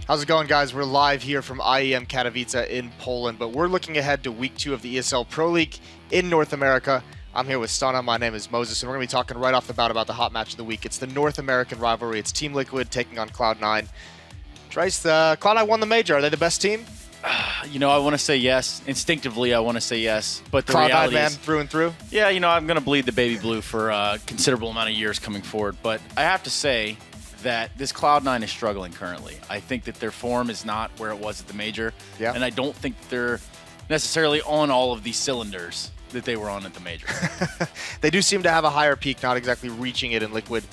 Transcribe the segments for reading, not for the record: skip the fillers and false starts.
How's it going, guys? We're live here from IEM Katowice in Poland, but we're looking ahead to week 2 of the ESL Pro League in North America. I'm here with Stunna. My name is Moses, and we're going to be talking right off the bat about the hot match of the week. It's the North American rivalry. It's Team Liquid taking on Cloud9. Trice, Cloud9 won the major. Are they the best team? You know, I want to say yes. Instinctively, I want to say yes. But the Cloud9 reality man is, through and through? Yeah, you know, I'm going to bleed the baby blue for a considerable amount of years coming forward. But I have to say that this Cloud9 is struggling currently. I think that their form is not where it was at the major. Yeah. And I don't think they're necessarily on all of these cylinders that they were on at the major. They do seem to have a higher peak, not exactly reaching it in Liquid.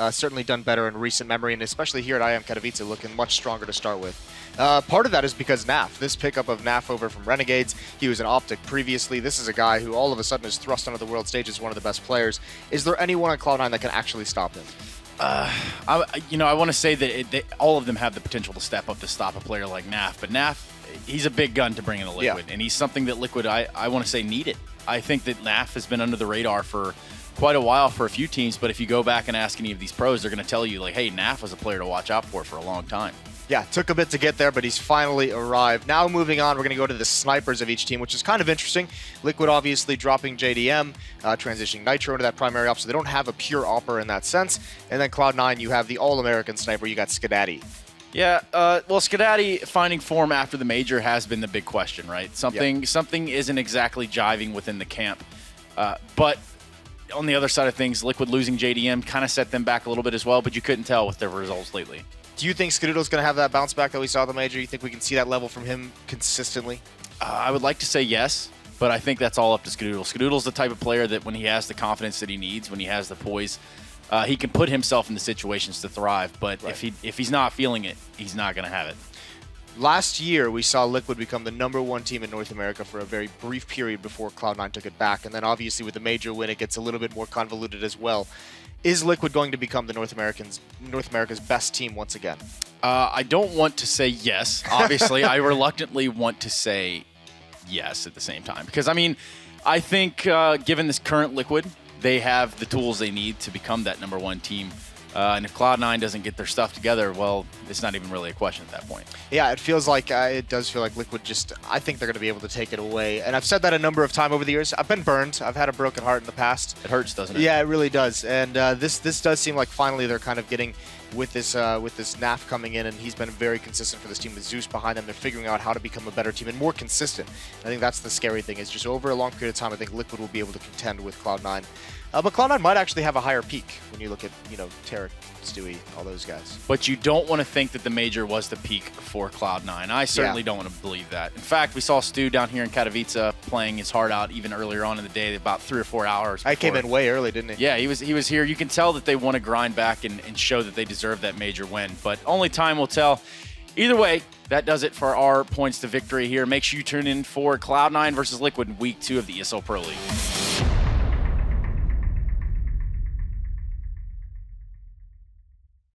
Certainly done better in recent memory, and especially here at IEM Katowice, looking much stronger to start with. Part of that is because Naf. This pickup of Naf over from Renegades, he was an Optic previously. This is a guy who all of a sudden is thrust onto the world stage as one of the best players. Is there anyone on Cloud9 that can actually stop him? I want to say that all of them have the potential to step up to stop a player like Naf, but Naf, he's a big gun to bring in the Liquid, and he's something that Liquid, I want to say, needed. I think that Naf has been under the radar for quite a while for a few teams, but if you go back and ask any of these pros, they're going to tell you, like, hey, Naf was a player to watch out for a long time. Yeah, took a bit to get there, but he's finally arrived. Now moving on, we're going to go to the snipers of each team, which is kind of interesting. Liquid obviously dropping JDM, transitioning Nitro into that primary op, so they don't have a pure opper in that sense. And then Cloud9, you have the all-American sniper, you got Skadaddy. Yeah, well, Skadaddy finding form after the major has been the big question, right? Something isn't exactly jiving within the camp. But on the other side of things, Liquid losing JDM kind of set them back a little bit as well, but you couldn't tell with their results lately. Do you think Skadoodle's going to have that bounce back that we saw at the major? You think we can see that level from him consistently? I would like to say yes, but I think that's all up to Skadoodle. Skadoodle's the type of player that when he has the confidence that he needs, when he has the poise, he can put himself in the situations to thrive, but right, if he's not feeling it, he's not going to have it. Last year, we saw Liquid become the #1 team in North America for a very brief period before Cloud9 took it back, and then obviously with the major win, it gets a little bit more convoluted as well. Is Liquid going to become the North America's best team once again? I don't want to say yes. Obviously, I reluctantly want to say yes at the same time, because I mean, I think given this current Liquid, they have the tools they need to become that #1 team. And if Cloud9 doesn't get their stuff together, well, it's not even really a question at that point. Yeah, it feels like, it does feel like Liquid just, I think they're going to be able to take it away. And I've said that a number of times over the years. I've been burned. I've had a broken heart in the past. It hurts, doesn't it? Yeah, it really does. And this does seem like finally they're kind of getting, with this Naf coming in, and he's been very consistent for this team with Zeus behind them. They're figuring out how to become a better team and more consistent. I think that's the scary thing, is just over a long period of time, I think Liquid will be able to contend with Cloud9. But Cloud9 might actually have a higher peak when you look at, you know, Tarek, Stewie, all those guys. But you don't want to think that the major was the peak for Cloud9. I certainly don't want to believe that. In fact, we saw Stu down here in Katowice playing his heart out even earlier on in the day, about 3 or 4 hours before. I came in way early, didn't he? Yeah, he was here. You can tell that they want to grind back and show that they deserve that major win. But only time will tell. Either way, that does it for our points to victory here. Make sure you tune in for Cloud9 versus Liquid in week 2 of the ESL Pro League.